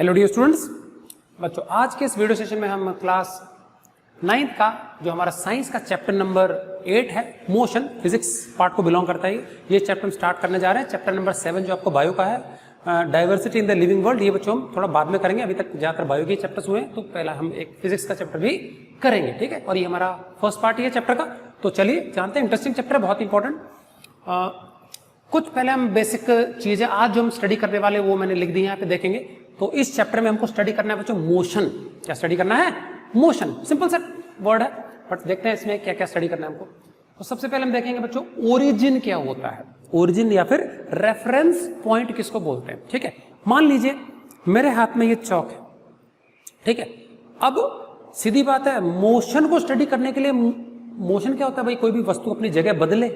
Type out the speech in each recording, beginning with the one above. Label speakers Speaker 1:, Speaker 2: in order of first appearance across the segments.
Speaker 1: Hello dear students, बच्चों आज के इस वीडियो सेशन में हम क्लास 9th का जो हमारा साइंस का चैप्टर नंबर 8 है, मोशन फिजिक्स पार्ट को बिलोंग करता है। ये चैप्टर हम स्टार्ट करने जा रहे हैं। चैप्टर नंबर 7 जो आपको बायो का है, diversity in the living world, ये बच्चों हम थोड़ा बाद में करेंगे। अभी तक ज़्यादातर बायो के चैप्टर्स हुए हैं, तो पहला हम एक फिजिक्स का चैप्टर भी करेंगे, ठीक है। और ये हमारा फर्स्ट पार्ट ही है चैप्टर का। तो चलिए जानते हैं, इंटरेस्टिंग चैप्टर है, बहुत इंपॉर्टेंट। कुछ पहले हम बेसिक चीजें आज जो हम स्टडी करने वाले वो मैंने लिख दी यहाँ पे, देखेंगे। तो इस चैप्टर में हमको स्टडी करना है बच्चों मोशन। क्या स्टडी करना है? मोशन। सिंपल सा वर्ड है, बट देखते हैं इसमें क्या क्या स्टडी करना है हमको। तो सबसे पहले हम देखेंगे बच्चों ओरिजिन क्या होता है। ओरिजिन या फिर रेफरेंस पॉइंट किसको बोलते हैं, ठीक है। मान लीजिए मेरे हाथ में ये चौक है, ठीक है। अब सीधी बात है, मोशन को स्टडी करने के लिए मोशन क्या होता है भाई? कोई भी वस्तु अपनी जगह बदले,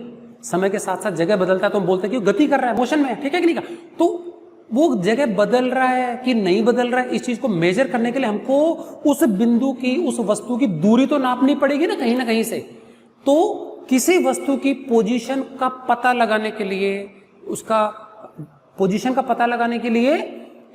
Speaker 1: समय के साथ साथ जगह बदलता है तो हम बोलते हैं कि गति कर रहा है, मोशन में है, ठीक है कि नहीं का? तो वो जगह बदल रहा है कि नहीं बदल रहा है, इस चीज को मेजर करने के लिए हमको उस बिंदु की, उस वस्तु की दूरी तो नापनी पड़ेगी ना कहीं से। तो किसी वस्तु की पोजीशन का पता लगाने के लिए, उसका पोजीशन का पता लगाने के लिए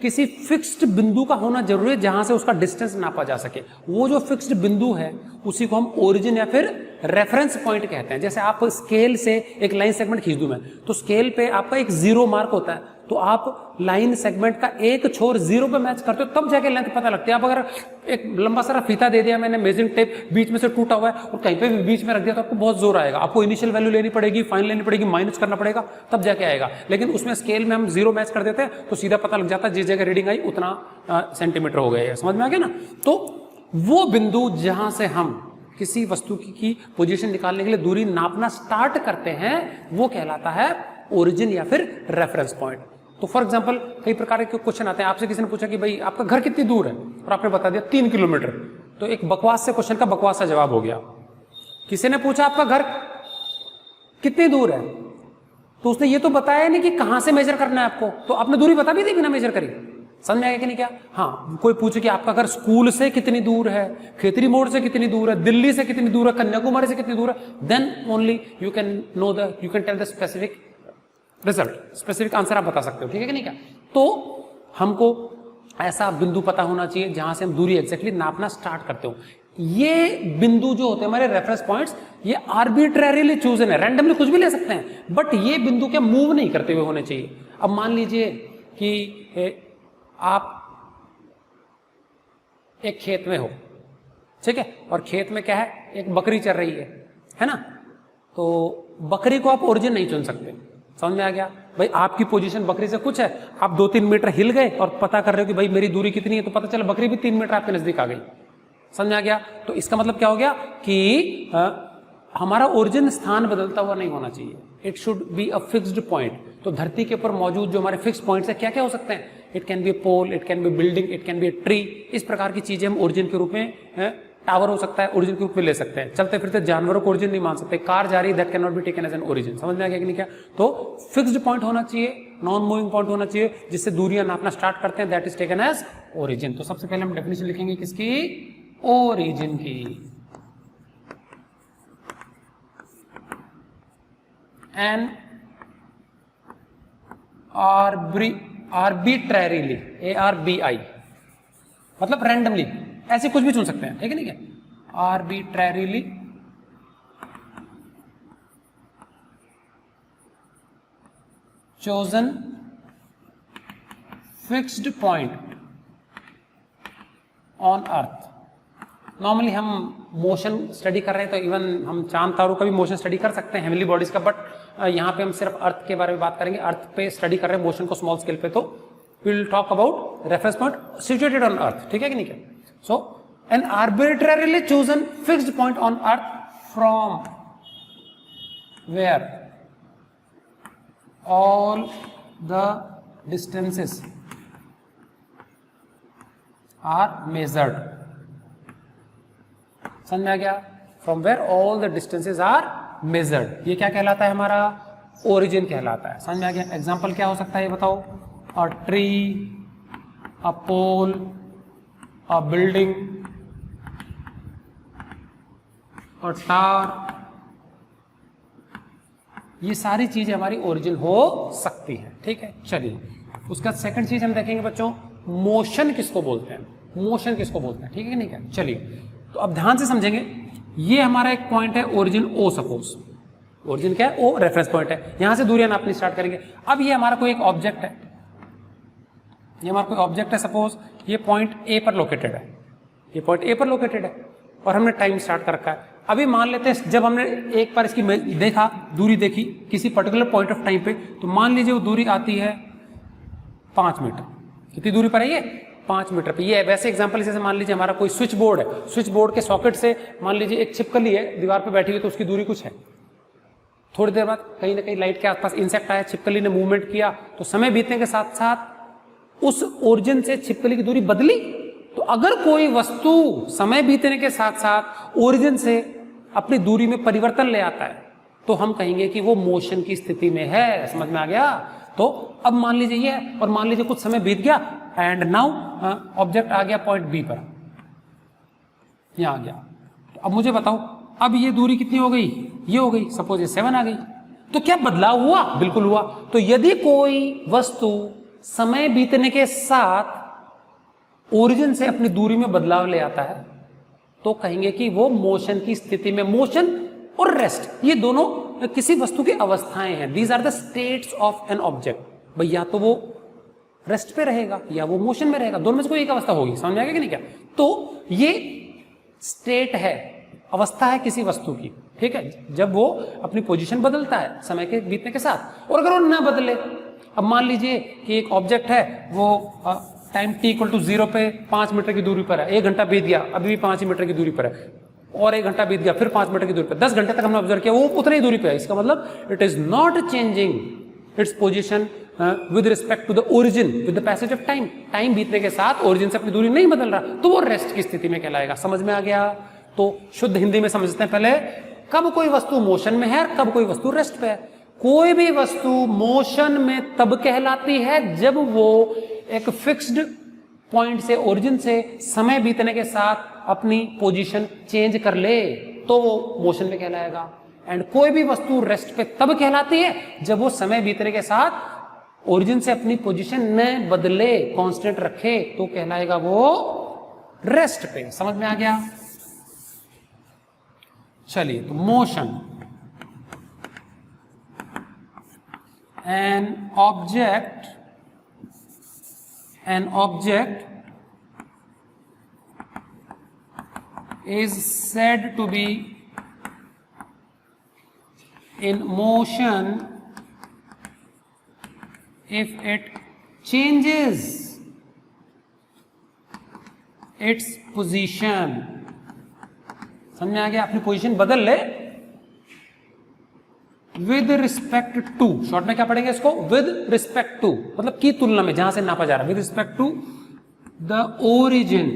Speaker 1: किसी फिक्स्ड बिंदु का होना जरूरी है जहां से उसका डिस्टेंस नापा जा सके। वो जो फिक्स्ड बिंदु है उसी को हम ओरिजिन या फिर रेफरेंस पॉइंट कहते हैं। जैसे आप स्केल से एक लाइन सेगमेंट खींच दूं मैं, तो स्केल पे आपका एक जीरो मार्क होता है, तो आप लाइन सेगमेंट का एक छोर जीरो पे मैच करते हो तब जाके लेंथ पता लगती है। आप अगर एक लंबा सारा फीता दे दिया मैंने, मेजरिंग टेप बीच में से टूटा हुआ है और कहीं पे भी बीच में रख दिया, तो आपको बहुत जोर आएगा। आपको इनिशियल वैल्यू लेनी पड़ेगी, फाइनल लेनी पड़ेगी, माइनस करना पड़ेगा, तब जाके आएगा। लेकिन उसमें स्केल में हम जीरो मैच कर देते हैं तो सीधा पता लग जाता है जिस जगह रीडिंग आई उतना सेंटीमीटर हो गया। समझ में आ गया ना? तो वो बिंदु जहां से हम किसी वस्तु की पोजीशन निकालने के लिए दूरी नापना स्टार्ट करते हैं वो कहलाता है ओरिजिन या फिर रेफरेंस पॉइंट। तो फॉर एग्जांपल कई प्रकार के क्वेश्चन आते हैं। आपसे किसी ने पूछा कि भाई आपका घर कितनी दूर है, और आपने बता दिया 3 किलोमीटर, तो एक बकवास से क्वेश्चन का बकवास सा जवाब हो गया। किसी ने पूछा आपका घर कितनी दूर है, तो उसने ये तो बताया नहीं कि कहां से मेजर करना है आपको, तो आपने दूरी बता भी दी बिना मेजर करी। समझ में आएगा कि नहीं? क्या हाँ, कोई पूछे कि आपका घर स्कूल से कितनी दूर है, खेतरी मोड़ से कितनी दूर है, दिल्ली से कितनी दूर है, कन्याकुमारी से कितनी दूर है, then only you can know the, you can tell the specific result, specific answer आप बता सकते हो, ठीक है कि नहीं? क्या तो हमको ऐसा बिंदु पता होना चाहिए जहां से हम दूरी एग्जैक्टली नापना स्टार्ट करते हो। ये बिंदु जो होते हैं हमारे रेफरेंस पॉइंट्स, ये आर्बिट्ररीली चूजन है, रैंडमली कुछ भी ले सकते हैं, बट ये बिंदु क्या मूव नहीं करते हुए होने चाहिए। अब मान लीजिए कि आप एक खेत में हो, ठीक है, और खेत में क्या है, एक बकरी चर रही है ना? तो बकरी को आप ओरिजिन नहीं चुन सकते। समझ में आ गया भाई? आपकी पोजीशन बकरी से कुछ है, आप 2-3 मीटर हिल गए और पता कर रहे हो कि भाई मेरी दूरी कितनी है, तो पता चला बकरी भी 3 मीटर आपके नजदीक आ गई। समझ में आ गया? तो इसका मतलब क्या हो गया कि हमारा ओरिजिन स्थान बदलता हुआ नहीं होना चाहिए। It should be a fixed point. तो धरती के ऊपर मौजूद जो हमारे फिक्स पॉइंट्स है क्या क्या हो सकते हैं? It can be a pole, it can be building, it can be a tree. इस प्रकार की चीजें हम ओरिजिन के रूप में, टावर हो सकता है, ओरिजिन के रूप में ले सकते हैं। चलते फिरते जानवरों को ओरिजिन नहीं मान सकते। कार जा रही, that can not be taken as an origin. समझ में आ गया कि नहीं? क्या तो फिक्स्ड पॉइंट होना चाहिए, नॉन मूविंग पॉइंट होना चाहिए, जिससे दूरियां नापना स्टार्ट करते हैं, that is taken as origin. तो सबसे पहले हम डेफिनेशन लिखेंगे किसकी? ओरिजिन की। एन आर्बिट्ररीली, ARBI मतलब रैंडमली, ऐसे कुछ भी चुन सकते हैं, ठीक है नहीं? क्या arbitrarily chosen fixed point on earth. Normally हम मोशन स्टडी कर रहे हैं तो इवन हम चांद तारों का भी मोशन स्टडी कर सकते हैं, हेवनली बॉडीज का, बट यहाँ पे हम सिर्फ अर्थ के बारे में बात करेंगे। अर्थ पे स्टडी कर रहे हैं मोशन को स्मॉल स्केल पे, तो we will talk about reference point situated on earth, ठीक है कि नहीं? क्या so an arbitrarily chosen fixed point on earth from where all the distances are measured. समझ में आ गया? From where all the distances are measured, ये क्या कहलाता है? हमारा ओरिजिन कहलाता है। समझ में आ गया? एग्जांपल क्या हो सकता है ये बताओ? A tree, a pole, a building, a tower, ये सारी चीजें हमारी ओरिजिन हो सकती है, ठीक है। चलिए उसका सेकंड चीज हम देखेंगे बच्चों, मोशन किसको बोलते हैं, मोशन किसको बोलते हैं, ठीक है नहीं क्या। चलिए तो अब ध्यान से समझेंगे, ये हमारा एक पॉइंट है ओरिजिन ओ, सपोज ओरिजिन क्या है ओ, रेफरेंस पॉइंट है, यहां से दूरियां नापनी स्टार्ट करेंगे। अब ये हमारा कोई एक ऑब्जेक्ट है, ये हमारा कोई ऑब्जेक्ट है, सपोज ये पॉइंट ए पर लोकेटेड है, ये पॉइंट ए पर लोकेटेड है और हमने टाइम स्टार्ट कर रखा है। अभी मान लेते हैं जब हमने एक बार इसकी देखा, दूरी देखी किसी पर्टिकुलर पॉइंट ऑफ टाइम पे, तो मान लीजिए वो दूरी आती है 5 मीटर। कितनी दूरी पर है ये, 5 मीटर पे। ये वैसे एग्जांपल जैसे मान लीजिए हमारा कोई स्विच बोर्ड है, स्विच बोर्ड के सॉकेट से मान लीजिए एक छिपकली है दीवार पे बैठी हुई, तो उसकी दूरी कुछ है। थोड़ी देर बाद कहीं ना कहीं लाइट के आसपास इंसेक्ट आया, छिपकली ने मूवमेंट किया, तो समय बीतने के साथ साथ उस ओरिजिन से छिपकली की दूरी बदली। तो अगर कोई वस्तु समय बीतने के साथ साथ ओरिजिन से अपनी दूरी में परिवर्तन ले आता है, तो हम कहेंगे कि वो मोशन की स्थिति में है। समझ में आ गया। तो अब मान लीजिए ये, और मान लीजिए कुछ समय बीत गया एंड नाउ ऑब्जेक्ट आ गया पॉइंट बी पर, यहां आ गया। तो अब मुझे बताओ, अब ये दूरी कितनी हो गई, ये हो गई, सपोज ये 7 आ गई। तो क्या बदलाव हुआ, बिल्कुल हुआ। तो यदि कोई वस्तु समय बीतने के साथ ओरिजिन से अपनी दूरी में बदलाव ले आता है, तो कहेंगे कि वो मोशन की स्थिति में। मोशन और रेस्ट ये दोनों किसी वस्तु की अवस्थाएं हैं। These are the states of an object. भाई या तो वो रेस्ट पे रहेगा या वो मोशन में रहेगा, दोनों में से कोई एक अवस्था होगी। समझ में आ गया कि नहीं क्या। तो ये स्टेट है, अवस्था है किसी वस्तु की, ठीक है, जब वो अपनी पोजीशन बदलता है समय के बीतने के साथ। और अगर वो ना बदले, अब मान लीजिए कि एक ऑब्जेक्ट है, वो टाइम t इक्वल टू 0 पे 5 मीटर की दूरी पर है, 1 घंटा बीत गया, अभी भी 5 मीटर की दूरी पर है, और 1 घंटा बीत गया, फिर 5 मीटर की दूरी पर, 10 घंटे तक हमने ऑब्जर्व किया, वो उतनी ही दूरी पे है। इसका मतलब it is not changing its position with respect to the origin with the passage of time. Time बीतने के साथ ओरिजिन से अपनी दूरी नहीं बदल रहा, तो वो रेस्ट की स्थिति में कहलाएगा। समझ में आ गया। तो शुद्ध हिंदी में समझते हैं पहले, कब कोई वस्तु मोशन में है और कब कोई वस्तु रेस्ट पे है। कोई भी वस्तु मोशन में तब कहलाती है जब वो एक फिक्स्ड पॉइंट से, ओरिजिन से समय बीतने के साथ अपनी पोजीशन चेंज कर ले, तो वो मोशन में कहलाएगा। एंड कोई भी वस्तु रेस्ट पे तब कहलाती है जब वो समय बीतने के साथ ओरिजिन से अपनी पोजीशन न बदले, कांस्टेंट रखे, तो कहलाएगा वो रेस्ट पे। समझ में आ गया। चलिए, तो motion, an object is said to be in motion if it changes its position। समझ में आ गया। अपनी पोजीशन बदल ले विद रिस्पेक्ट टू, शॉर्ट में क्या पढ़ेंगे इसको, विद रिस्पेक्ट टू, मतलब की तुलना में, जहां से नापा जा रहा है, with respect to the origin.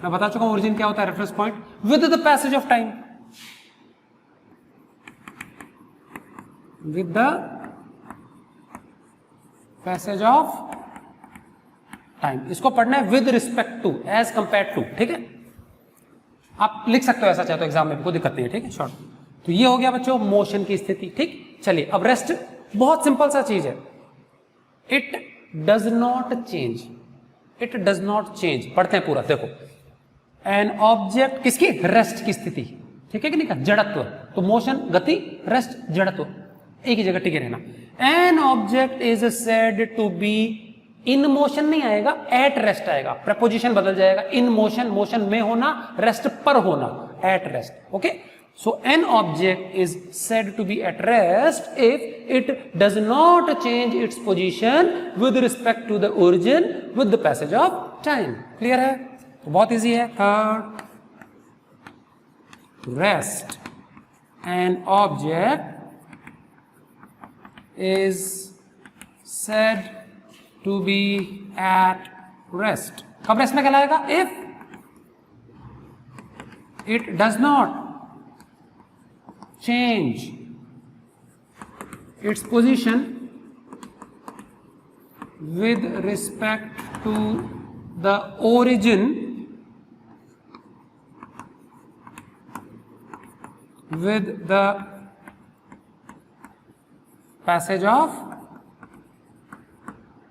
Speaker 1: मैं बता चुका हूं ओरिजिन क्या होता है, reference point, with the passage of time, with the passage of time. इसको पढ़ना है with respect to, as compare to. ठीक है, आप लिख सकते हो ऐसा चाहे तो एग्जाम में, कोई दिक्कत नहीं है। ठीक है, शॉर्ट। तो ये हो गया बच्चों मोशन की स्थिति। ठीक, चलिए अब रेस्ट बहुत सिंपल सा चीज है। It does not change, it does not change. पढ़ते हैं पूरा, देखो। एन ऑब्जेक्ट, किसकी, रेस्ट की स्थिति। ठीक है कि नहीं कहा, जड़त्व। तो मोशन गति, रेस्ट जड़त्व, एक ही जगह टिके रहना। An object is said to be in motion, नहीं आएगा, एट रेस्ट आएगा, प्रपोजिशन बदल जाएगा। इन मोशन, मोशन में होना, रेस्ट पर होना, eight rest. Okay, so an object is said to be at rest if it does not change its position with respect to the origin with the passage of time। clear है, तो बहुत easy है। third, rest, an object is said to be at rest। कब rest में कहलाएगा, if it does not change its position with respect to the origin with the passage of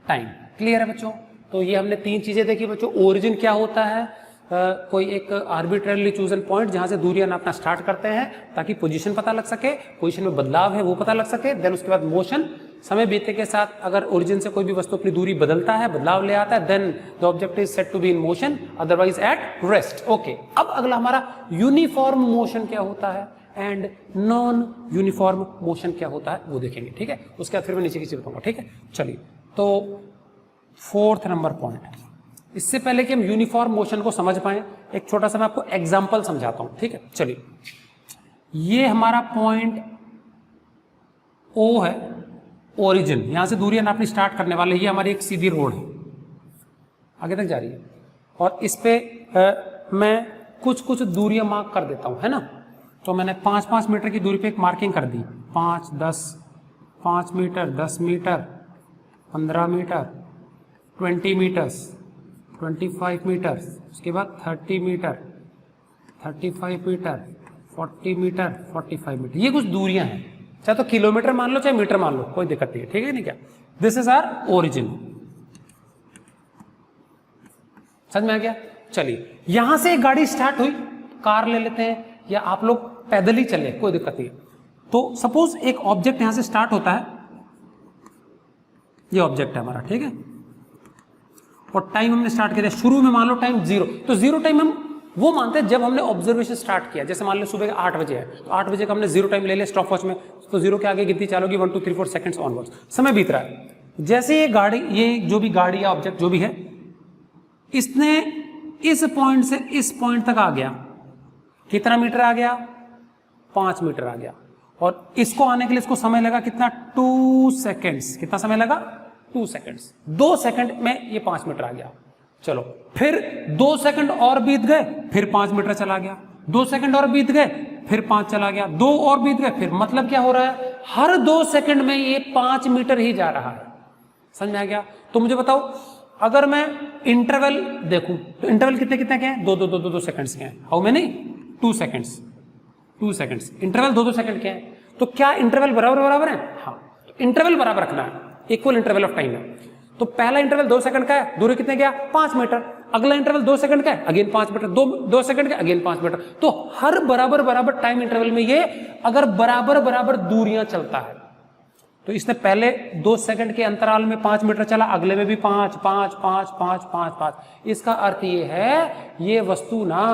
Speaker 1: time। Clear है बच्चों। तो ये हमने 3 चीजें देखी बच्चों। ओरिजिन क्या होता है, कोई एक आर्बिट्ररली चूजन पॉइंट जहां से दूरियां नापना स्टार्ट करते हैं ताकि पोजीशन पता लग सके, पोजीशन में बदलाव है वो पता लग सके। देन उसके बाद मोशन, समय बीतने के साथ अगर ओरिजिन से कोई भी वस्तु अपनी दूरी बदलता है, बदलाव ले आता है, then the object is said to be in motion, otherwise at rest. Okay, अब अगला हमारा यूनिफॉर्म मोशन क्या होता है एंड नॉन यूनिफॉर्म मोशन क्या होता है वो देखेंगे। ठीक है, उसके बाद फिर मैं नीचे की चीज बताऊंगा। ठीक है, चलिए तो 4th नंबर पॉइंट। इससे पहले कि हम यूनिफॉर्म मोशन को समझ पाए, एक छोटा सा मैं आपको एग्जांपल समझाता हूं। ठीक है, चलिए ये हमारा पॉइंट O है, ओरिजिन, यहां से दूरियां नापनी स्टार्ट करने वाले। ये हमारी एक सीधी रोड है, आगे तक जा रही है, और इस पे मैं कुछ कुछ दूरियां मार्क कर देता हूं, है ना। तो मैंने 5-5 मीटर की दूरी पे एक मार्किंग कर दी, 5, 10, 5 metre, 10 metre, 15 metre, 20 metres, 25 metre, उसके बाद 30 मीटर, 35 मीटर, 40 मीटर, 45 मीटर। ये कुछ दूरियां हैं, चाहे तो किलोमीटर मान लो चाहे मीटर मान लो, कोई दिक्कत नहीं है। ठीक है, नहीं क्या, दिस इज आवर ओरिजिन। समझ में आ गया। चलिए यहां से एक गाड़ी स्टार्ट हुई, कार ले लेते हैं या आप लोग पैदल ही चले, कोई दिक्कत नहीं है। तो सपोज एक ऑब्जेक्ट यहां से स्टार्ट होता है, ये ऑब्जेक्ट है हमारा, ठीक है, और टाइम हमने स्टार्ट किया शुरू में मान लो टाइम 0, तो 0 टाइम हम वो मानते हैं जब हमने ऑब्जर्वेशन स्टार्ट किया। जैसे मान लो सुबह के 8 बजे है, तो 8 बजे का हमने 0 टाइम ले लिया स्टॉप वॉच में, तो 0 के आगे गिनती चालू होगी 1 2 3 4 सेकंड्स ऑनवर्ड्स, समय बीत रहा है। जैसे ये गाड़ी, ये जो भी गाड़ी या ऑब्जेक्ट जो भी है, इसने इस पॉइंट से इस पॉइंट तक आ गया, कितना मीटर आ गया, 5 मीटर आ गया, और इसको आने के लिए इसको समय लगा कितना, 2 सेकेंड्स। कितना समय लगा, 2 सेकेंड्स। 2 सेकंड में ये 5 मीटर आ गया। चलो फिर 2 सेकंड और बीत गए, फिर 5 मीटर चला गया, 2 सेकंड और बीत गए, फिर 5 चला गया, 2 और बीत गए, फिर मतलब क्या हो रहा है, हर 2 सेकंड में ये 5 मीटर ही जा रहा है। समझ में आ गया। तो मुझे बताओ, अगर मैं इंटरवल देखूं तो इंटरवल कितने कितने के हैं, 2 सेकंड्स के हैं। How many, 2 seconds, 2 seconds. Interval 2 second के हैं, तो क्या इंटरवल बराबर बराबर है, हाँ, तो इंटरवल बराबर रखना है, इक्वल इंटरवल ऑफ टाइम है। तो पहला इंटरवल 2 सेकंड का है, दूरी कितने गया, 5 मीटर। अगला इंटरवल 2 सेकंड का है, अगेन 5 मीटर, 2 सेकंड का, अगेन 5 मीटर। तो हर बराबर बराबर टाइम इंटरवल में ये अगर बराबर बराबर दूरियां चलता है, तो इसने पहले 2 सेकंड के अंतराल में 5 मीटर चला, अगले में भी 5 5 5 5 5 5। इसका अर्थ ये है, ये वस्तु ना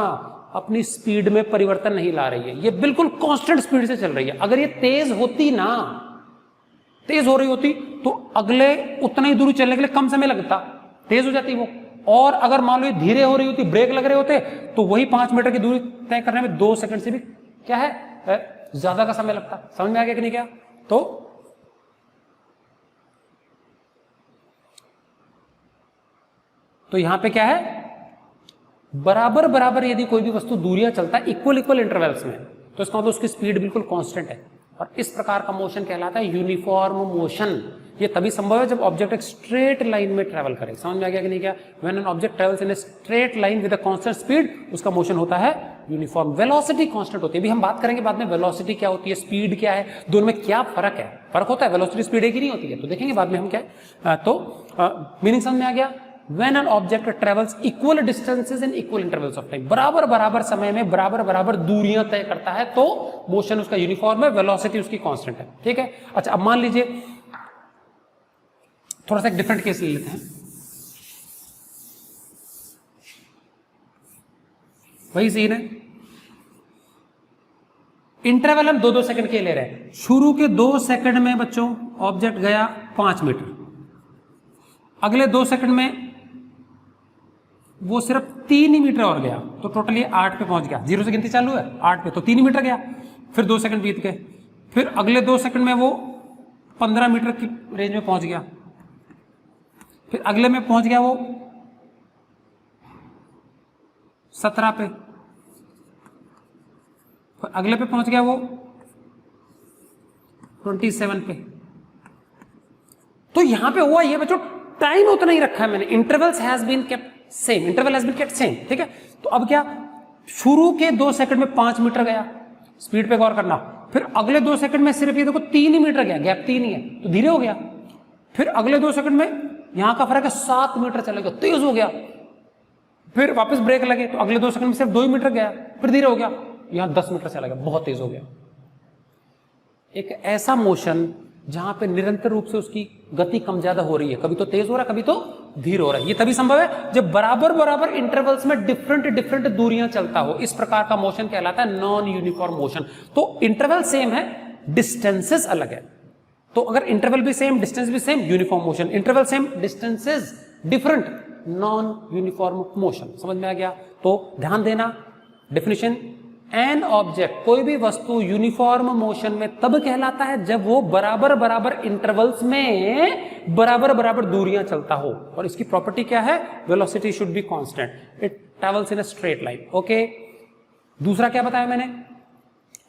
Speaker 1: अपनी स्पीड में परिवर्तन नहीं ला रही है, ये बिल्कुल कांस्टेंट स्पीड से चल रही है। अगर ये तेज होती ना, तेज हो रही होती, तो अगले उतना ही दूरी चलने के लिए कम समय लगता, तेज हो जाती वो। और अगर मान लो ये धीरे हो रही होती, ब्रेक लग रहे होते, तो वही 5 मीटर की दूरी तय करने में 2 सेकंड से भी क्या है, ज्यादा का समय लगता। समझ में आ गया कि नहीं क्या। तो यहां पे क्या है, बराबर बराबर यदि कोई भी वस्तु दूरियां चलता है इक्वल इक्वल इंटरवल्स में, तो इसका मतलब उसकी स्पीड बिल्कुल कांस्टेंट है, और इस प्रकार का मोशन कहलाता है यूनिफॉर्म मोशन। ये तभी संभव है जब ऑब्जेक्ट एक स्ट्रेट लाइन में ट्रैवल करे। समझ में आ गया कि नहीं क्या। When an object travels in a straight line with a constant speed, उसका मोशन होता है यूनिफॉर्म। वेलोसिटी कांस्टेंट होती है, अभी हम बात करेंगे बाद में वेलोसिटी क्या होती है, स्पीड क्या है, दोनों में क्या फर्क है। फर्क होता है, वेलोसिटी स्पीड एक ही नहीं होती है, तो देखेंगे बाद में हम क्या है। तो मीनिंग समझ में आ गया। When an object travels equal distances in equal intervals of time, बराबर बराबर समय में बराबर बराबर दूरियां तय करता है, तो मोशन उसका यूनिफॉर्म है, वेलोसिटी उसकी कांस्टेंट है। ठीक है। अच्छा, अब मान लीजिए थोड़ा सा एक डिफरेंट केस ले लेते हैं। वही सीन है, इंटरवल हम 2 सेकंड के ले रहे हैं। शुरू के 2 सेकंड में बच्चों ऑब्जेक्ट गया 5 मीटर, अगले 2 सेकंड में वो सिर्फ 3 ही मीटर और गया, तो टोटली 8 पे पहुंच गया। 0 से गिनती चालू है, 8 पे, तो 3 ही मीटर गया। फिर 2 सेकंड बीत गए, फिर अगले 2 सेकंड में वो 15 मीटर की रेंज में पहुंच गया, फिर अगले में पहुंच गया वो 17 पे, फिर अगले पे पहुंच गया वो 27 पे। तो यहां पे हुआ ये बच्चों, टाइम उतना ही रखा है मैंने, intervals has been kept same, interval has been kept same. ठीक है। तो अब क्या, शुरू के 2 सेकंड में 5 मीटर गया, स्पीड पे गौर करना। फिर अगले 2 सेकंड में सिर्फ ये देखो 3 ही मीटर गया, गैप 3 ही है, तो धीरे हो गया। फिर अगले 2 सेकंड में यहां का फर्क है 7 मीटर चला गया, तेज हो गया, फिर वापस ब्रेक लगे तो अगले 2 सेकंड में सिर्फ 2 मीटर गया, फिर धीरे हो गया, यहां 10 मीटर चला गया, बहुत तेज हो गया। एक ऐसा मोशन जहां पे निरंतर रूप से उसकी गति कम ज्यादा हो रही है, कभी तो तेज हो रहा है, कभी तो धीरे हो रहा है। ये तभी संभव है जब बराबर बराबर इंटरवल्स में डिफरेंट दूरियां चलता हो। इस प्रकार का मोशन कहलाता है नॉन यूनिफॉर्म मोशन। तो इंटरवल सेम है, डिस्टेंसेस अलग है। तो अगर इंटरवल भी सेम, डिस्टेंस भी same, uniform motion. Interval same, distances different, non uniform motion. समझ में आ गया? तो ध्यान देना डेफिनेशन, एन ऑब्जेक्ट, कोई भी वस्तु यूनिफॉर्म मोशन में तब कहलाता है जब वो बराबर बराबर इंटरवल्स में बराबर बराबर दूरियां चलता हो। और इसकी प्रॉपर्टी क्या है? Velocity should be constant, it travels in a straight line. Okay, दूसरा क्या बताया मैंने?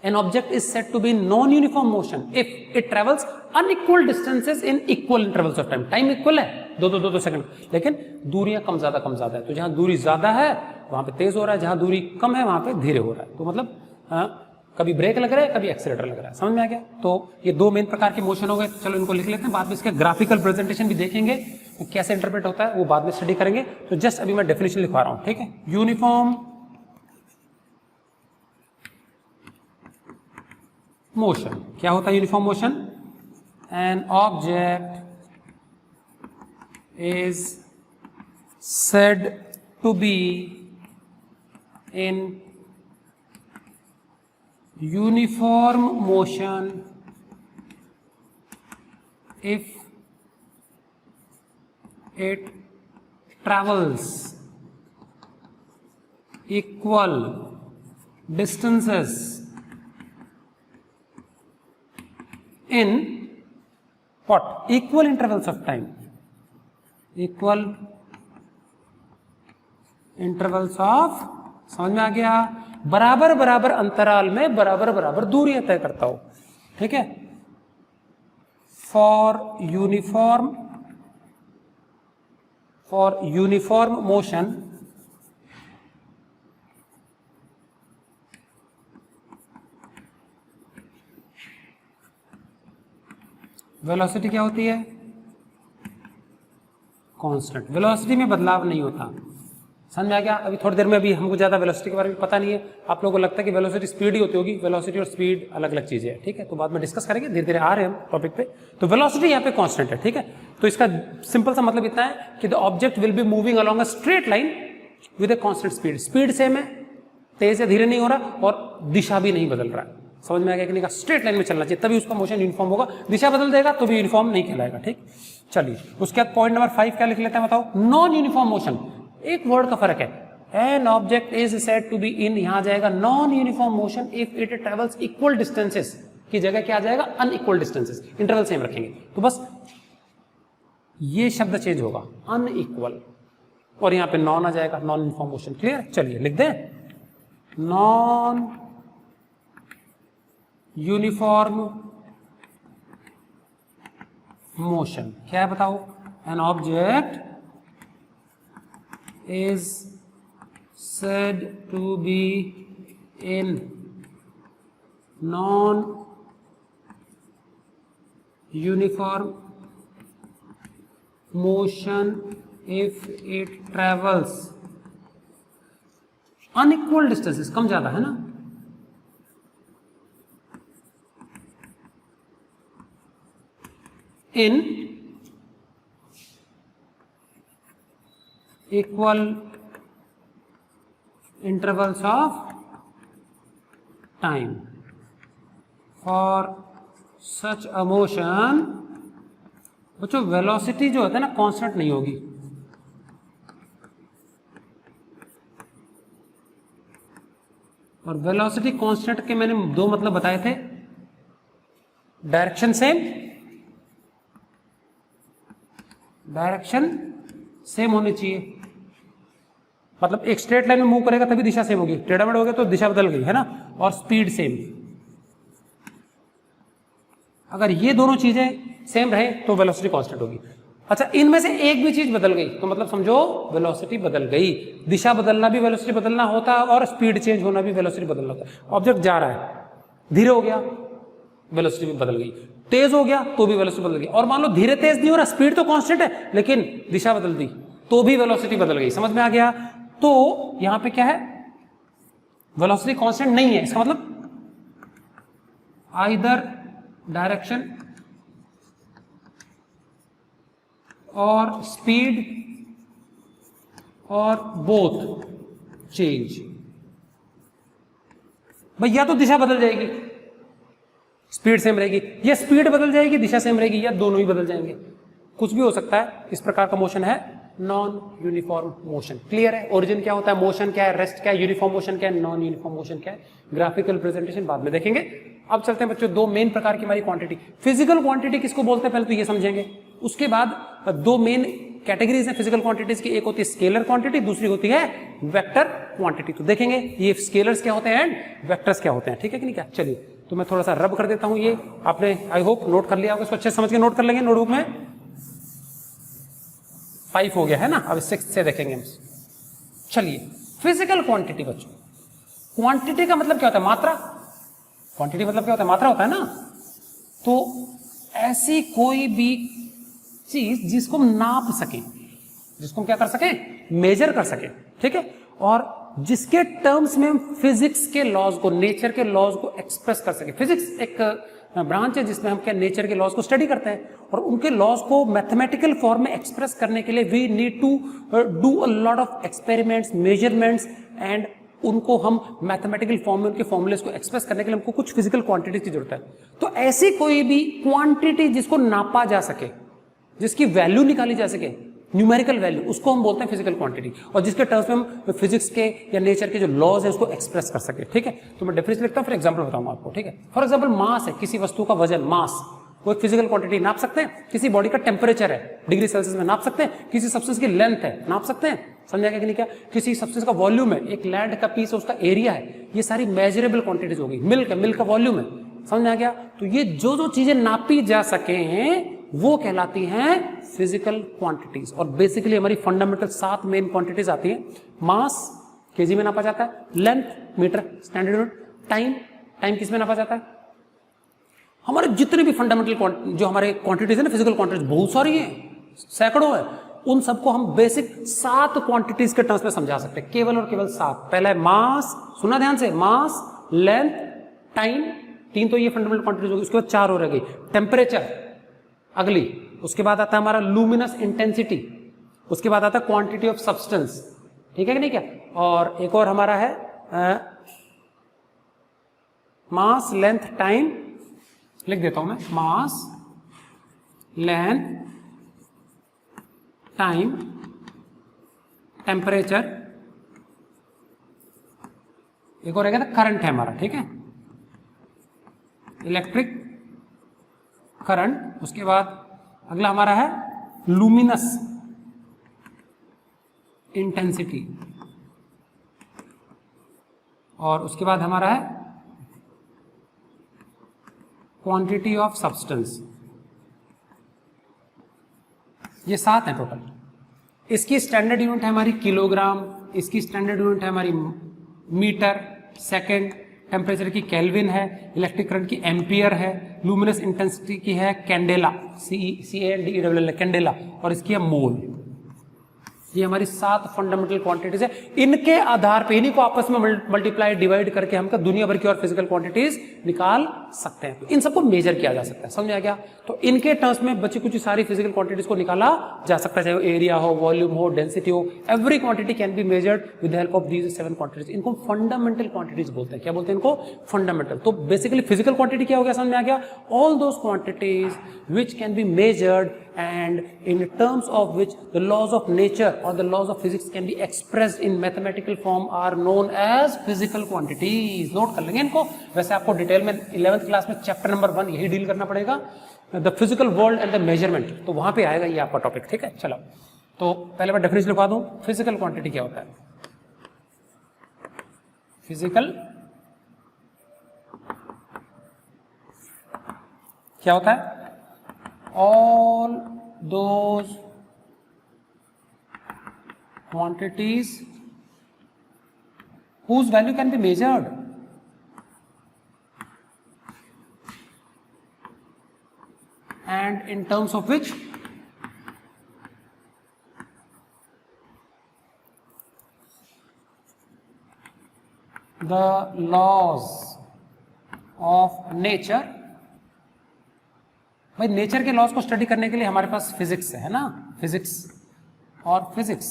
Speaker 1: An object is said to be non uniform motion if it travels unequal distances in equal intervals of time. Time इक्वल है, दो second, लेकिन दूरियां कम ज्यादा है। तो जहां दूरी ज्यादा है वहां पे तेज हो रहा है, जहां दूरी कम है वहां पे धीरे हो रहा है। तो मतलब कभी ब्रेक लग रहा है, कभी एक्सीलरेटर लग रहा है। समझ में आ गया? तो ये 2 मेन प्रकार के मोशन हो गए। चलो इनको लिख लेते हैं, बाद में इसके ग्राफिकल प्रेजेंटेशन भी देखेंगे, कैसे इंटरप्रेट होता है वो बाद में स्टडी करेंगे। तो जस्ट अभी मैं डेफिनेशन लिखवा रहा हूं, ठीक है? यूनिफॉर्म मोशन क्या होता है? Uniform motion, an object is said to be in uniform motion if it travels equal distances in what? Equal intervals of time, equal intervals of, समझ में आ गया? बराबर बराबर अंतराल में बराबर बराबर दूरियां तय करता हो, ठीक है? फॉर यूनिफॉर्म मोशन वेलोसिटी क्या होती है? कांस्टेंट। वेलोसिटी में बदलाव नहीं होता। समझ में आ गया? अभी थोड़ी देर में, अभी हमको ज्यादा वेलोसिटी के बारे में पता नहीं है, आप लोगों को लगता है कि वेलोसिटी स्पीड ही होती होगी। वेलोसिटी और स्पीड अलग अलग चीजें हैं, ठीक है? तो बाद में डिस्कस करेंगे, धीरे धीरे आ रहे हैं हम टॉपिक पे। तो वेलोसिटी यहाँ पे कांस्टेंट है, ठीक है? तो इसका सिंपल सा मतलब इतना है कि the object will be moving along a straight line with a constant speed. Speed same है, तेज या धीरे नहीं हो रहा, और दिशा भी नहीं बदल रहा है। समझ में आ गया कि नहीं? का स्ट्रेट लाइन में चलना चाहिए, तभी उसका मोशन यूनिफॉर्म होगा। दिशा बदल देगा तो भी यूनिफॉर्म नहीं कहलाएगा, ठीक? चलिए, उसके बाद पॉइंट नंबर 5 क्या लिख लेते हैं, बताओ? Non uniform motion. एक वर्ड का फर्क है। An object is said to be in, यहां जाएगा non uniform motion if it travels equal distances की जगह क्या आ जाएगा? Unequal distances. इंटरवल सेम रखेंगे तो बस ये शब्द चेंज होगा, अनइक्वल, और यहां पे नॉन आ जाएगा, नॉन यूनिफॉर्म मोशन। क्लियर? चलिए लिख दें, नॉन यूनिफॉर्म मोशन क्या है बताओ? An object is said to be in non-uniform motion if it travels unequal distances, कम ज्यादा है ना, in equal intervals of time. For such a motion, बच्चों वेलोसिटी जो होता है ना कांस्टेंट नहीं होगी। और वेलोसिटी कांस्टेंट के मैंने 2 मतलब बताए थे, डायरेक्शन सेम होनी चाहिए। मतलब एक स्ट्रेट लाइन में मूव करेगा तभी दिशा सेम होगी, टेढ़ा मेढ़ा हो गया तो दिशा बदल गई, है ना? और स्पीड सेम। अगर ये दोनों चीजें सेम रहे तो वेलोसिटी कांस्टेंट होगी। अच्छा, इनमें से एक भी चीज बदल गई तो मतलब समझो वेलोसिटी बदल गई। दिशा बदलना भी वेलोसिटी बदलना होता है, और स्पीड चेंज होना भी वेलोसिटी बदलना होता है। ऑब्जेक्ट जा रहा है, धीरे हो गया, वेलोसिटी भी बदल गई। तेज हो गया तो भी वेलोसिटी बदल गई। और मान लो धीरे तेज नहीं हो रहा, स्पीड तो कांस्टेंट है लेकिन दिशा बदल दी तो भी वेलोसिटी बदल गई। समझ में आ गया? तो यहां पे क्या है, वेलोसिटी कांस्टेंट नहीं है, इसका मतलब आइदर डायरेक्शन और स्पीड और बोथ चेंज। भाई या तो दिशा बदल जाएगी, स्पीड सेम रहेगी, या स्पीड बदल जाएगी, दिशा सेम रहेगी, या दोनों ही बदल जाएंगे। कुछ भी हो सकता है। इस प्रकार का मोशन है नॉन यूनिफॉर्म मोशन। क्लियर है? ओरिजिन क्या होता है, मोशन क्या है, रेस्ट क्या है, यूनिफॉर्म मोशन क्या है, नॉन यूनिफॉर्म मोशन क्या है। ग्राफिकल प्रेजेंटेशन बाद में देखेंगे। अब चलते हैं बच्चों, दो मेन प्रकार की हमारी क्वांटिटी। फिजिकल क्वांटिटी किसको बोलते हैं पहले तो ये समझेंगे, उसके बाद दो मेन कैटेगरीज है फिजिकल क्वांटिटीज की। एक होती है स्केलर क्वांटिटी, दूसरी होती है वेक्टर क्वांटिटी। तो देखेंगे ये स्केलर्स क्या होते हैं एंड वेक्टर्स क्या होते हैं। ठीक है कि नहीं? क्या, चलिए तो मैं थोड़ा सा रब कर देता हूं। ये आपने आई होप नोट कर लिया होगा, इसको अच्छे समझ के नोट कर लेंगे नोटबुक में। 5 हो गया है ना, अब 6 से देखेंगे हम। चलिए, फिजिकल क्वांटिटी बच्चों, क्वांटिटी का मतलब क्या होता है, मात्रा। क्वांटिटी मतलब क्या होता है, मात्रा होता है ना। तो ऐसी कोई भी चीज जिसको हम नाप सकें, जिसको हम क्या कर सकें, मेजर कर सकें। ठीक है? और जिसके टर्म्स में हम फिजिक्स के लॉज को, नेचर के लॉज को एक्सप्रेस कर सके। फिजिक्स एक ब्रांच है जिसमें हम क्या नेचर के लॉज को स्टडी करते हैं, और उनके लॉज को मैथमेटिकल फॉर्म में एक्सप्रेस करने के लिए we need to do a lot of experiments, measurements, and उनको हम मैथमेटिकल फॉर्म में उनके फॉर्मूलेस को एक्सप्रेस करने के लिए हमको कुछ फिजिकल क्वांटिटीज की जरूरत है। तो ऐसी कोई भी क्वांटिटी जिसको नापा जा सके, जिसकी वैल्यू निकाली जा सके, न्यूमेरिकल वैल्यू, उसको हम बोलते हैं फिजिकल क्वांटिटी, और जिसके टर्म्स में हम फिजिक्स के या नेचर के जो लॉज है उसको एक्सप्रेस कर सके। ठीक है? तो मैं डेफिनेशन लिखता हूं, फिर एग्जांपल बताऊंगा आपको। ठीक है? फॉर एग्जांपल मास है, किसी वस्तु का वजन, मास, वो एक फिजिकल क्वांटिटी, नाप सकते हैं। किसी बॉडी का टेम्परेचर है, डिग्री सेल्सियस में नाप सकते हैं। किसी सब्सटेंस की लेंथ है, नाप सकते हैं। समझा क्या कि नहीं? क्या, किसी सब्सटेंस का वॉल्यूम है, एक लैंड का पीस है, उसका एरिया है, ये सारी मेजरेबल क्वांटिटीज होगी। मिल्क है, मिल्क का वॉल्यूम है। समझ में आ गया? तो ये जो जो चीजें नापी जा सके हैं वो कहलाती हैं फिजिकल क्वांटिटीज। और बेसिकली हमारी फंडामेंटल 7 मेन क्वांटिटीज आती हैं। मास केजी में नापा जाता है, length metre standard unit, time, time किस में नापा जाता है। हमारे जितने भी फंडामेंटल जो हमारे क्वांटिटीज है ना, फिजिकल क्वांटिटीज बहुत सारी हैं, सैकड़ों है, उन सबको हम बेसिक 7 क्वांटिटीज के टर्म्स में समझा सकते हैं, केवल और केवल 7। पहला है मास, सुना ध्यान से, मास, लेंथ, टाइम, 3 तो ये फंडामेंटल क्वांटिटीज होगी। उसके बाद 4 हो रह गई, टेम्परेचर अगली, उसके बाद आता है हमारा लुमिनस इंटेंसिटी, उसके बाद आता है क्वांटिटी ऑफ सब्सटेंस। ठीक है कि नहीं? क्या, और एक और हमारा है मास, लेंथ, टाइम, लिख देता हूं मैं, मास, लेंथ, टाइम, टेम्परेचर, एक और रहेगा करंट है हमारा। ठीक है? Electric current. उसके बाद अगला हमारा है लुमिनस इंटेंसिटी, और उसके बाद हमारा है क्वांटिटी ऑफ सब्सटेंस। ये 7 है टोटल। इसकी स्टैंडर्ड यूनिट है हमारी किलोग्राम, इसकी स्टैंडर्ड यूनिट है हमारी मीटर, सेकंड, टेम्परेचर की केल्विन है, इलेक्ट्रिक करंट की एम्पियर है, लुमिनस इंटेंसिटी की है कैंडेला, CANDELA कैंडेला, और इसकी है मोल। ये हमारी 7 फंडामेंटल क्वांटिटीज है। इनके आधार पे, इन्हीं को आपस में मल्टीप्लाई डिवाइड करके हम दुनिया भर की और फिजिकल क्वांटिटीज निकाल सकते हैं। तो इन सबको मेजर किया जा सकता है। समझ आ गया? तो इनके टर्म्स में बची कुछ सारी फिजिकल क्वांटिटीज को निकाला जा सकता है, चाहे एरिया हो, वॉल्यूम हो, डेंसिटी हो, every quantity can be measured with the help of these 7 quantities. इनको फंडामेंटल क्वांटिटीज बोलते हैं। क्या बोलते हैं इनको? फंडामेंटल। तो बेसिकली फिजिकल क्वांटिटी क्या हो गया, समझ में आ गया? All those quantities which can be measured and in terms of which the laws of nature or the laws of physics can be expressed in mathematical form are known as physical quantities. Note कर लेंगे इनको। वैसे आपको detail में 11th class में chapter number 1 यही deal करना पड़ेगा, the physical world and the measurement, तो वहां पे आएगा ये आपका टॉपिक। ठीक है? चलो, तो पहले मैं डेफिनेशन लिखवा दूं। फिजिकल क्वांटिटी क्या होता है? फिजिकल क्या होता है? All those quantities whose value can be measured and in terms of which the laws of nature, भाई नेचर के लॉज को स्टडी करने के लिए हमारे पास फिजिक्स है ना, फिजिक्स, और फिजिक्स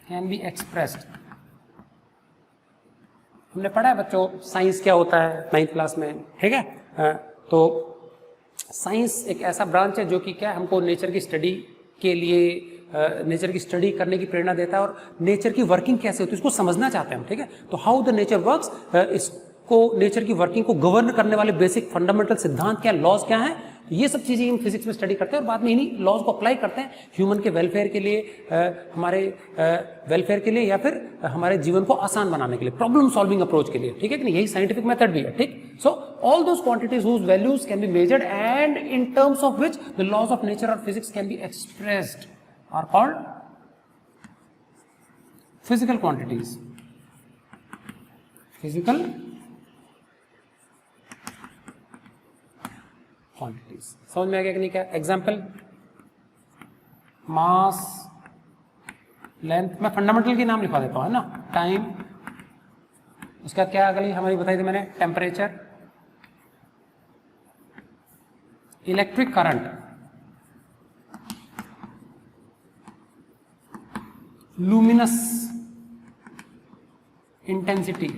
Speaker 1: कैन बी एक्सप्रेस्ड। हमने पढ़ा है बच्चों साइंस क्या होता है 9th क्लास में, ठीक है। तो साइंस एक ऐसा ब्रांच है जो कि क्या हमको नेचर की स्टडी के लिए नेचर की स्टडी करने की प्रेरणा देता है और नेचर की वर्किंग कैसे होती है उसको समझना चाहते हैं हम, ठीक है। तो हाउ द नेचर वर्क्स, इसको नेचर की वर्किंग को गवर्न करने वाले बेसिक फंडामेंटल सिद्धांत क्या, लॉज क्या हैं, तो ये सब चीजें हम फिजिक्स में स्टडी करते हैं और बाद में इन्हीं लॉज को अप्लाई करते हैं ह्यूमन के वेलफेयर के लिए, हमारे वेलफेयर के लिए या फिर हमारे जीवन को आसान बनाने के लिए, प्रॉब्लम सॉल्विंग अप्रोच के लिए, ठीक है कि नहीं, यही साइंटिफिक मेथड भी है, ठीक। So all those quantities whose values can be measured and in terms of which the laws of nature or physics can be expressed are called physical quantities, physical quantities। समझ में आ गया कि नहीं? क्या एग्जाम्पल, मास, लेंथ, मैं fundamental के नाम लिखवा देता हूं, है ना, टाइम, उसका क्या अगली हमारी बताई थी मैंने, temperature, electric current, luminous intensity.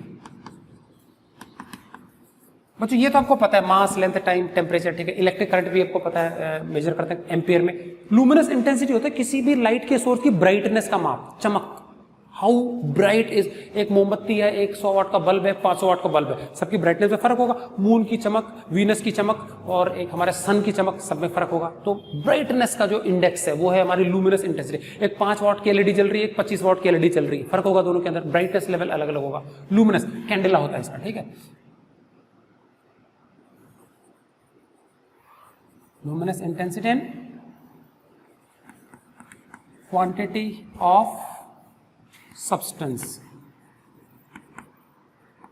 Speaker 1: बच्चों ये तो आपको पता है, मास, लेंथ, टाइम, टेम्परेचर, ठीक है। इलेक्ट्रिक करंट भी आपको पता है, मेजर करते हैं एम्पियर में। लुमिनस इंटेंसिटी होता है किसी भी लाइट के सोर्स की ब्राइटनेस का माप, चमक, हाउ ब्राइट इज। एक मोमबत्ती है, एक 100 वाट का बल्ब है, 500 वाट का बल्ब है, सबकी ब्राइटनेस में फर्क होगा। मून की चमक, वीनस की चमक और एक हमारे सन की चमक, सब में फर्क होगा। तो ब्राइटनेस का जो इंडेक्स है वो है हमारी लुमिनस इंटेंसिटी। एक 5 वाट की एलईडी जल रही है, एक 25 वाट की एलईडी चल रही है, फर्क होगा दोनों के अंदर, ब्राइटनेस लेवल अलग अलग होगा। लुमिनस कैंडेला होता है इसका, ठीक है। Luminous intensity and quantity of substance,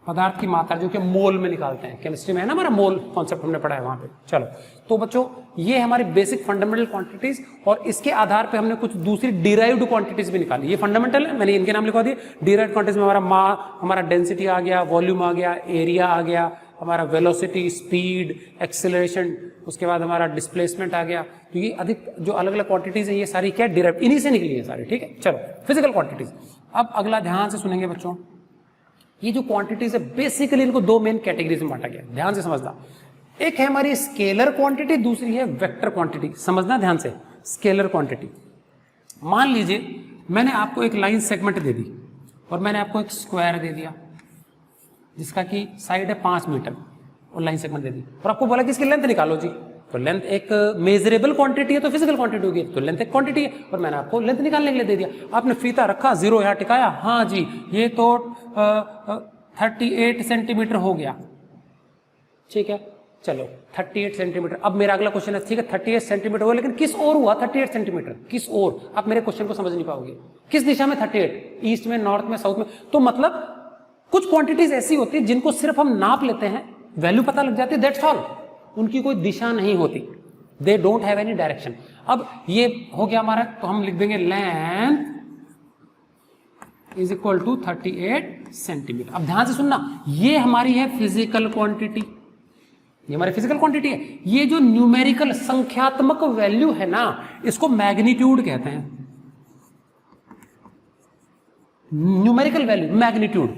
Speaker 1: पदार्थ की मात्रा जो कि मोल में निकालते हैं, केमिस्ट्री में है ना हमारा मोल कॉन्सेप्ट, हमने पढ़ा है वहां पे। चलो तो बच्चों ये हमारी बेसिक फंडामेंटल क्वांटिटीज, और इसके आधार पे हमने कुछ दूसरी डिराइव्ड क्वांटिटीज भी निकाली। ये फंडामेंटल है, मैंने इनके नाम लिखवा दिए। डिराइव्ड क्वांटिटीज में हमारा डेंसिटी आ गया, वॉल्यूम आ गया, एरिया आ गया, हमारा वेलोसिटी, स्पीड, एक्सेलरेशन, उसके बाद हमारा डिस्प्लेसमेंट आ गया। तो ये अधिक जो अलग अलग क्वांटिटीज है ये सारी क्या डिराइव, इन्हीं से निकली है सारी, ठीक है। चलो फिजिकल क्वांटिटीज। अब अगला ध्यान से सुनेंगे बच्चों, ये जो क्वांटिटीज है बेसिकली इनको दो मेन कैटेगरीज में बांटा गया, ध्यान से समझना। एक है हमारी स्केलर क्वांटिटी, दूसरी है वेक्टर क्वांटिटी। समझना ध्यान से, स्केलर क्वांटिटी। मान लीजिए मैंने आपको एक लाइन सेगमेंट दे दी और मैंने आपको एक स्क्वायर दे दिया जिसका की साइड है 5 मीटर और लाइन सेगमेंट दे दी, और आपको बोला कि इसकी लेंथ निकालो जी। तो लेंथ एक मेजरेबल क्वांटिटी है तो फिजिकल क्वांटिटी होगी, तो लेंथ एक क्वांटिटी है और मैंने आपको लेंथ निकालने के लिए दे दिया। आपने फीता रखा, 0 यहां टिकाया, हाँ जी ये तो 38 सेंटीमीटर हो गया, ठीक है। चलो 38 सेंटीमीटर। अब मेरा अगला क्वेश्चन है, ठीक है 38 सेंटीमीटर हुआ, लेकिन किस ओर हुआ 38 सेंटीमीटर, किस ओर? आप मेरे क्वेश्चन को समझ नहीं पाओगे। किस दिशा में 38? ईस्ट में, नॉर्थ में, साउथ में? तो मतलब कुछ क्वांटिटीज ऐसी होती है जिनको सिर्फ हम नाप लेते हैं, वैल्यू पता लग जाती है, दैट्स ऑल। उनकी कोई दिशा नहीं होती, they don't have any direction. अब ये हो गया हमारा, तो हम लिख देंगे length is equal to 38 centimetre. अब ध्यान से सुनना, ये हमारी है फिजिकल क्वांटिटी, ये हमारी फिजिकल क्वांटिटी है। ये जो न्यूमेरिकल संख्यात्मक वैल्यू है ना, इसको मैग्नीट्यूड कहते हैं। Numerical value, magnitude.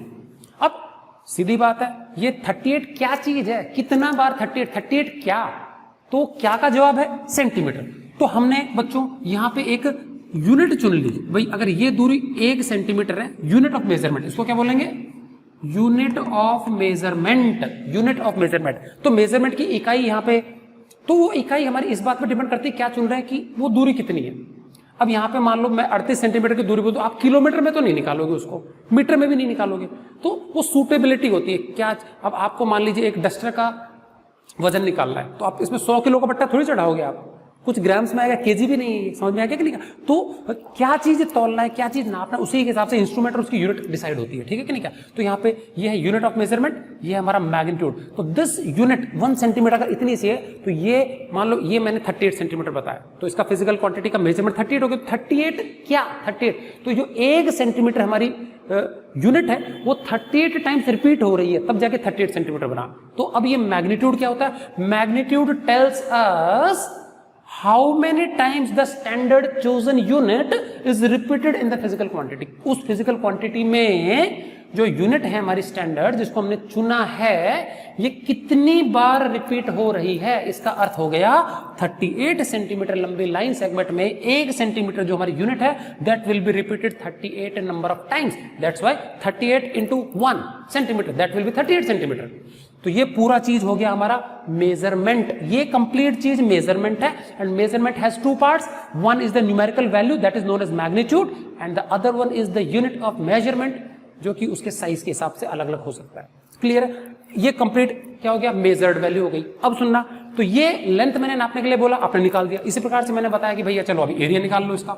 Speaker 1: अब सीधी बात है, ये 38 क्या चीज है, कितना बार 38 क्या? तो क्या का जवाब है सेंटीमीटर। तो हमने बच्चों यहां पे एक यूनिट चुन ली भाई, अगर ये दूरी 1 सेंटीमीटर है, यूनिट ऑफ मेजरमेंट, इसको क्या बोलेंगे? Unit of measurement, unit of measurement. तो मेजरमेंट की इकाई यहां पे, तो वो इकाई हमारी इस बात पर डिपेंड करती है क्या चुन रहे हैं कि वो दूरी कितनी है। अब यहां पे मान लो मैं 38 सेंटीमीटर की दूरी बोलूं, तो आप किलोमीटर में तो नहीं निकालोगे उसको, मीटर में भी नहीं निकालोगे, तो वो सूटेबिलिटी होती है क्या। अब आपको मान लीजिए एक डस्टर का वजन निकालना है, तो आप इसमें 100 किलो का पट्टा थोड़ी चढ़ाओगे आप, कुछ ग्राम्स में आएगा, केजी भी नहीं है, समझ में आ गया कि नहीं? तो क्या चीज तौलना है, क्या चीज नापना है, उसी के हिसाब से इंस्ट्रूमेंट और उसकी यूनिट डिसाइड होती है, ठीक है कि नहीं? क्या तो यहाँ पे ये है यूनिट ऑफ मेजरमेंट, ये है हमारा मैग्नीट्यूड। तो दिस यूनिट 1 सेंटीमीटर अगर इतनी सी है तो ये मान लो ये मैंने 38 सेंटीमीटर बताया, तो इसका फिजिकल क्वांटिटी का मेजरमेंट 38 हो गया। 38 क्या 38, तो जो 1 सेंटीमीटर हमारी यूनिट है वो 38 टाइम्स रिपीट हो रही है, तब जाके 38 सेंटीमीटर बना। तो अब ये मैग्नीट्यूड क्या होता है? Magnitude tells us how many times the standard chosen unit is repeated in the physical quantity. उस फिजिकल क्वांटिटी में जो यूनिट है हमारी स्टैंडर्ड जिसको हमने चुना है, ये कितनी बार रिपीट हो रही है। इसका अर्थ हो गया 38 सेंटीमीटर लंबी लाइन सेगमेंट में 1 सेंटीमीटर जो हमारी यूनिट है that will be repeated 38 number of times. That's why 38 into 1 centimetre that will be 38 centimetre. तो ये पूरा चीज हो गया हमारा मेजरमेंट। ये कंप्लीट चीज मेजरमेंट है and measurement has two parts. One is the numerical value that is known as magnitude and the other one is the unit of measurement जो कि उसके साइज के हिसाब से अलग अलग हो सकता है। क्लियर है? ये कंप्लीट क्या हो गया? मेजर्ड वैल्यू हो गई। अब सुनना, तो ये लेंथ मैंने नापने के लिए बोला, आपने निकाल दिया। इसी प्रकार से मैंने बताया कि भैया चलो अभी एरिया निकाल लो इसका।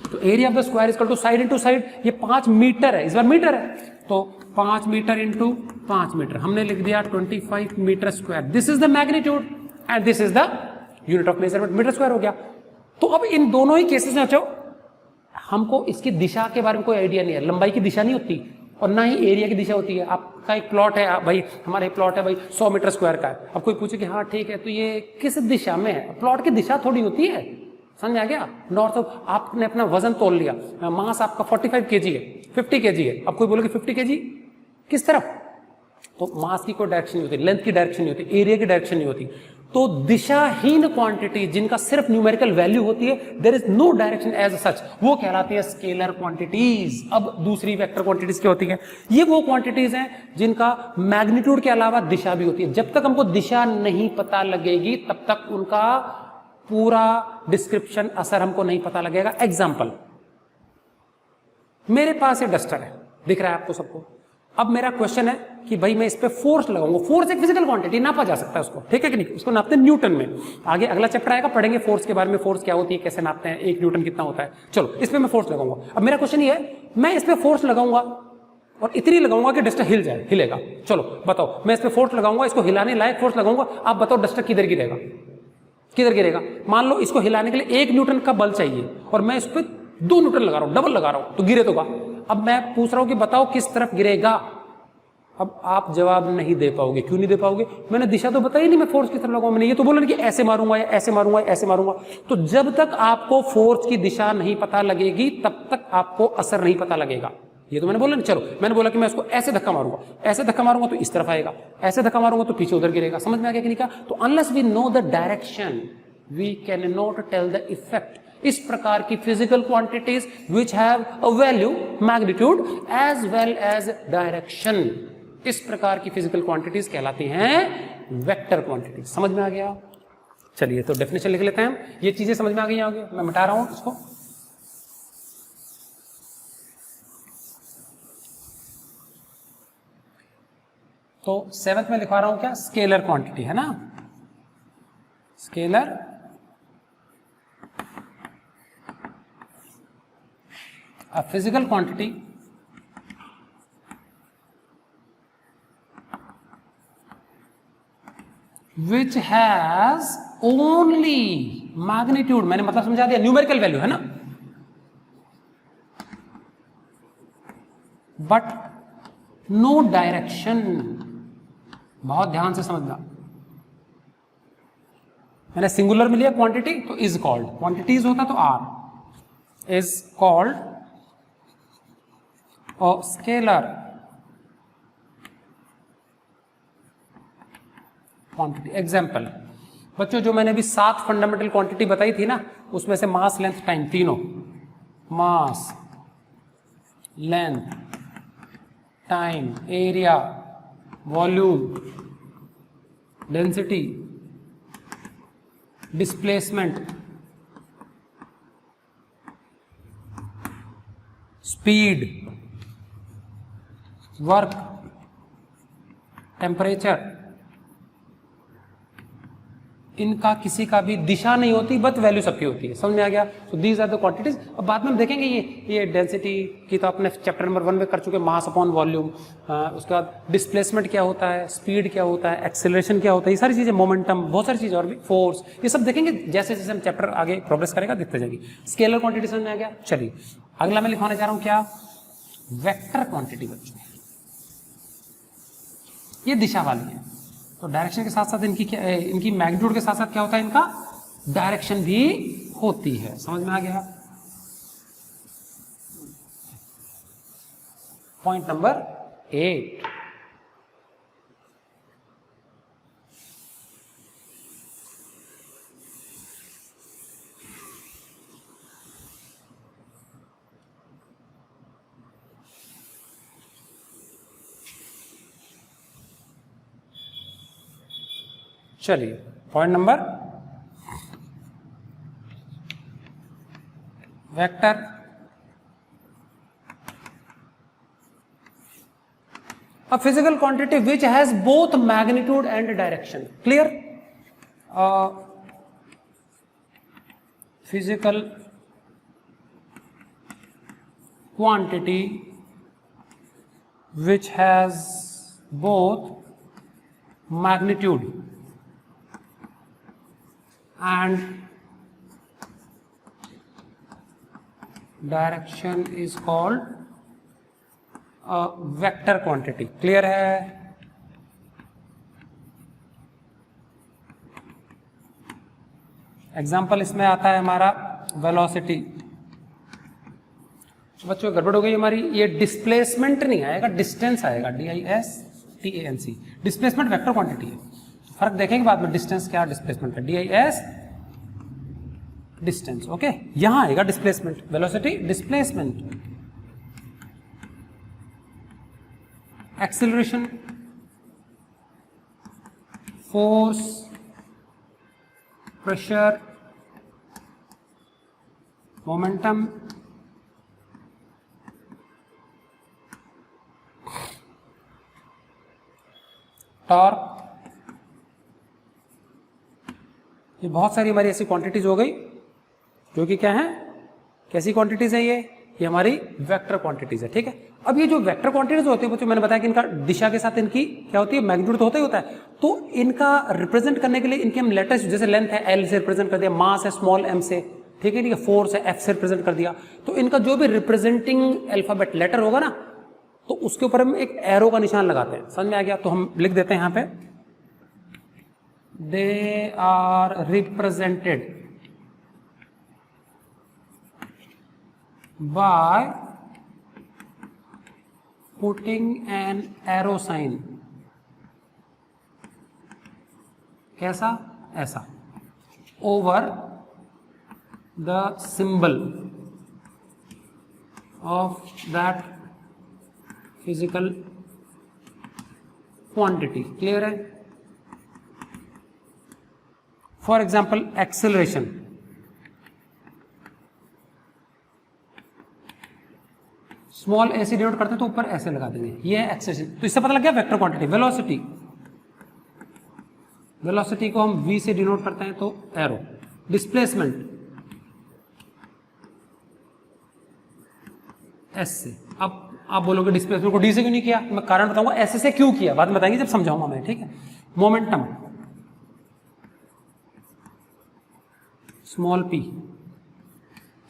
Speaker 1: तो area of the square equal to side into side, ये 5 मीटर है, इस बार मीटर है, तो 5 मीटर इंटू 5 मीटर, हमने लिख दिया 25 metre square. This is the magnitude and this is the unit of measurement, metre square हो गया। तो अब इन दोनों ही केसेस में बच्चों हमको इसकी दिशा के बारे में कोई आइडिया नहीं है। लंबाई की दिशा नहीं होती और ना ही एरिया की दिशा होती है। आपका एक प्लॉट है, भाई हमारा एक प्लॉट है भाई 100 मीटर स्क्वायर का है। अब कोई पूछे कि हाँ ठीक है तो ये किस दिशा में है, प्लॉट की दिशा थोड़ी होती है, समझ आ गया? नॉर्थ साउथ आपने अपना वजन तोल लिया, मास आपका 45 केजी है, 50 केजी है। अब कोई बोले कि 50 केजी किस तरफ, तो मास की कोई डायरेक्शन नहीं होती, लेंथ की डायरेक्शन नहीं होती, एरिया की डायरेक्शन नहीं होती। तो दिशाहीन क्वांटिटी जिनका सिर्फ न्यूमेरिकल वैल्यू होती है, there is no direction as such, वो कहलाती है स्केलर क्वांटिटीज। अब दूसरी वेक्टर क्वांटिटीज क्या होती है? ये वो क्वांटिटीज हैं जिनका मैग्नीट्यूड के अलावा दिशा भी होती है। जब तक हमको दिशा नहीं पता लगेगी तब तक उनका पूरा डिस्क्रिप्शन असर हमको नहीं पता लगेगा। एग्जाम्पल, मेरे पास ये डस्टर है, दिख रहा है आपको सबको। अब मेरा क्वेश्चन है कि भाई मैं इस पे फोर्स लगाऊंगा। फोर्स एक फिजिकल क्वांटिटी, नापा जा सकता है उसको, ठीक है कि नहीं? उसको नापते हैं न्यूटन में। आगे अगला चैप्टर आएगा, पढ़ेंगे फोर्स के बारे में, फोर्स क्या होती है, कैसे नापते हैं, 1 न्यूटन कितना होता है। चलो इस पे मैं फोर्स लगाऊंगा। अब मेरा क्वेश्चन ये है, मैं इस पे फोर्स लगाऊंगा और इतनी लगाऊंगा कि डस्टर हिल जाए, हिलेगा। चलो बताओ, मैं इस पे फोर्स लगाऊंगा, इसको हिलाने लायक फोर्स लगाऊंगा, आप बताओ डस्टर किधर गिरेगा, किधर गिरेगा? मान लो इसको हिलाने के लिए 1 न्यूटन का बल चाहिए और मैं इस पर 2 न्यूटन लगा रहा हूं, डबल लगा रहा हूं, तो गिरे तो गा। अब मैं पूछ रहा हूं कि बताओ किस तरफ गिरेगा। अब आप जवाब नहीं दे पाओगे। क्यों नहीं दे पाओगे? मैंने दिशा तो बताई नहीं, मैं फोर्स किस तरफ लगाऊंगा। मैंने ये तो बोला नहीं कि ऐसे मारूंगा या ऐसे मारूंगा, ऐसे मारूंगा। तो जब तक आपको फोर्स की दिशा नहीं पता लगेगी तब तक आपको असर नहीं पता लगेगा। ये तो मैंने बोला नहीं। चलो मैंने बोला कि मैं उसको ऐसे धक्का मारूंगा, ऐसे धक्का मारूंगा तो इस तरफ आएगा, ऐसे धक्का मारूंगा तो पीछे उधर गिरेगा। समझ में आ गया कि नहीं? का तो unless we know the direction we can not tell the effect. इस प्रकार की physical quantities which have a value, magnitude as well as direction, इस प्रकार की फिजिकल क्वांटिटीज कहलाती हैं वेक्टर क्वांटिटीज। समझ में आ गया? चलिए तो डेफिनेशन लिख लेते हैं हम। ये चीजें समझ में आ गई होंगी, मैं मिटा रहा हूं इसको। तो 7th में लिखवा रहा हूं क्या? स्केलर क्वांटिटी है ना, scalar a physical quantity which has only magnitude, मैंने मतलब समझा दिया, न्यूमेरिकल वैल्यू है ना, बट नो डायरेक्शन। बहुत ध्यान से समझना, मैंने सिंगुलर में लिया क्वांटिटी तो इज कॉल्ड, क्वांटिटीज होता तो आर, इज कॉल्ड और स्केलर क्वांटिटी। एग्जाम्पल बच्चों, जो मैंने अभी 7 फंडामेंटल क्वांटिटी बताई थी ना, उसमें से मास, लेंथ, टाइम, तीनों, mass, length, time, area, volume, density, displacement, speed, work, temperature, इनका किसी का भी दिशा नहीं होती, बट वैल्यू सबकी होती है। समझ में आ गया? तो दीज आर द क्वांटिटीज। अब बाद में हम देखेंगे ये डेंसिटी की तो अपने चैप्टर नंबर 1 में कर चुके, मास अपॉन वॉल्यूम। उसके बाद डिस्प्लेसमेंट क्या होता है, स्पीड क्या होता है, एक्सेलरेशन क्या होता है, ये सारी चीजें, मोमेंटम, बहुत सारी चीजें और भी, फोर्स, ये सब देखेंगे जैसे जैसे हम चैप्टर आगे प्रोग्रेस करेगा देखते जाएंगे। स्केलर क्वांटिटी समझ में आ गया? चलिए अगला मैं लिखवाने जा रहा हूं क्या, वेक्टर क्वांटिटी बच्चों। ये दिशा वाली है, तो डायरेक्शन के साथ साथ इनकी मैग्नीट्यूड के साथ साथ क्या होता है, इनका डायरेक्शन भी होती है। समझ में आ गया? पॉइंट नंबर 8, चलिए point number vector a physical quantity which has both magnitude and direction. Clear? Physical quantity which has both magnitude and direction is called a vector quantity. Clear है? एग्जाम्पल इसमें आता है हमारा वेलोसिटी। बच्चों गड़बड़ हो गई हमारी, ये डिस्प्लेसमेंट नहीं आएगा, डिस्टेंस आएगा, DISTANC। डिस्प्लेसमेंट वेक्टर क्वांटिटी है, फर्क देखेंगे बाद में, डिस्टेंस क्या डिस्प्लेसमेंट है, DIS डिस्टेंस। ओके, यहां आएगा displacement, velocity displacement, acceleration force, pressure, momentum, torque. ये बहुत सारी हमारी ऐसी क्वांटिटीज हो गई जो कि क्या है, कैसी क्वांटिटीज है ये हमारी वेक्टर क्वांटिटीज है। ठीक है, अब ये जो वेक्टर क्वांटिटीज होती है बच्चों, मैंने बताया कि इनका दिशा के साथ इनकी क्या होती है, मैग्नीट्यूड तो होता ही होता है, तो इनका रिप्रेजेंट करने के लिए इनके हम लेटर्स, जैसे लेंथ है L से रिप्रेजेंट कर दिया, मास है स्मॉल m से, ठीक है, फोर्स है F से रिप्रेजेंट कर दिया, तो इनका जो भी रिप्रेजेंटिंग अल्फाबेट लेटर होगा ना, तो उसके ऊपर हम एक एरो का निशान लगाते हैं। समझ में आ गया? तो हम लिख देते हैं यहां पे, they are represented by putting an arrow sign, कैसा, ऐसा, over the symbol of that physical quantity. Clear है? For example, acceleration, स्मॉल ऐसे डिनोट करते हैं तो ऊपर ऐसे लगा देंगे, ये है एक्सेलरेशन। तो इससे पता लग गया वेक्टर क्वांटिटी। वेलोसिटी, वेलोसिटी को हम v से डिनोट करते हैं तो एरो। डिस्प्लेसमेंट s से। अब आप बोलोगे डिस्प्लेसमेंट को d से क्यों नहीं किया, मैं कारण बताऊंगा, ऐसे से क्यों किया बाद में बताएंगे जब समझाऊंगा मैं। ठीक है, momentum small p,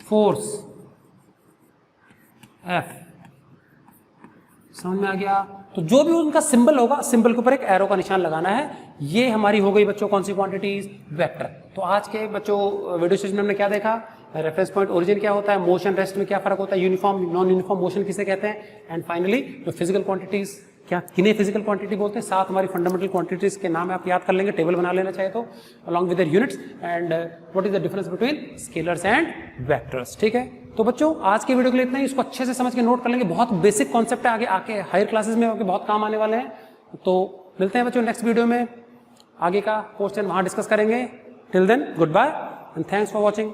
Speaker 1: force F। समझ में आ गया? तो जो भी उनका सिंबल होगा, सिंबल के ऊपर एक एरो का निशान लगाना है। ये हमारी हो गई बच्चों कौन सी क्वांटिटीज, वेक्टर। तो आज के बच्चों वीडियो सेशन में हमने क्या देखा, रेफरेंस पॉइंट, ओरिजिन क्या होता है, मोशन रेस्ट में क्या फर्क होता है, यूनिफॉर्म नॉन यूनिफॉर्म मोशन किसे कहते हैं, एंड फाइनली जो फिजिकल क्वांटिटीज, क्या किन्हें फिजिकल क्वांटिटी बोलते हैं, साथ हमारी फंडामेंटल क्वांटिटीज के नाम आप याद कर लेंगे, टेबल बना लेना चाहे तो, along with their units, and what is the difference between scalars and vectors. ठीक है, तो बच्चों आज के वीडियो के लिए इतना ही, इसको अच्छे से समझ के नोट कर लेंगे, बहुत बेसिक कॉन्सेप्ट है, आगे हायर क्लासेस में आपके बहुत काम आने वाले हैं। तो मिलते हैं बच्चों नेक्स्ट वीडियो में, आगे का क्वेश्चन वहां डिस्कस करेंगे। Till then goodbye and thanks for watching.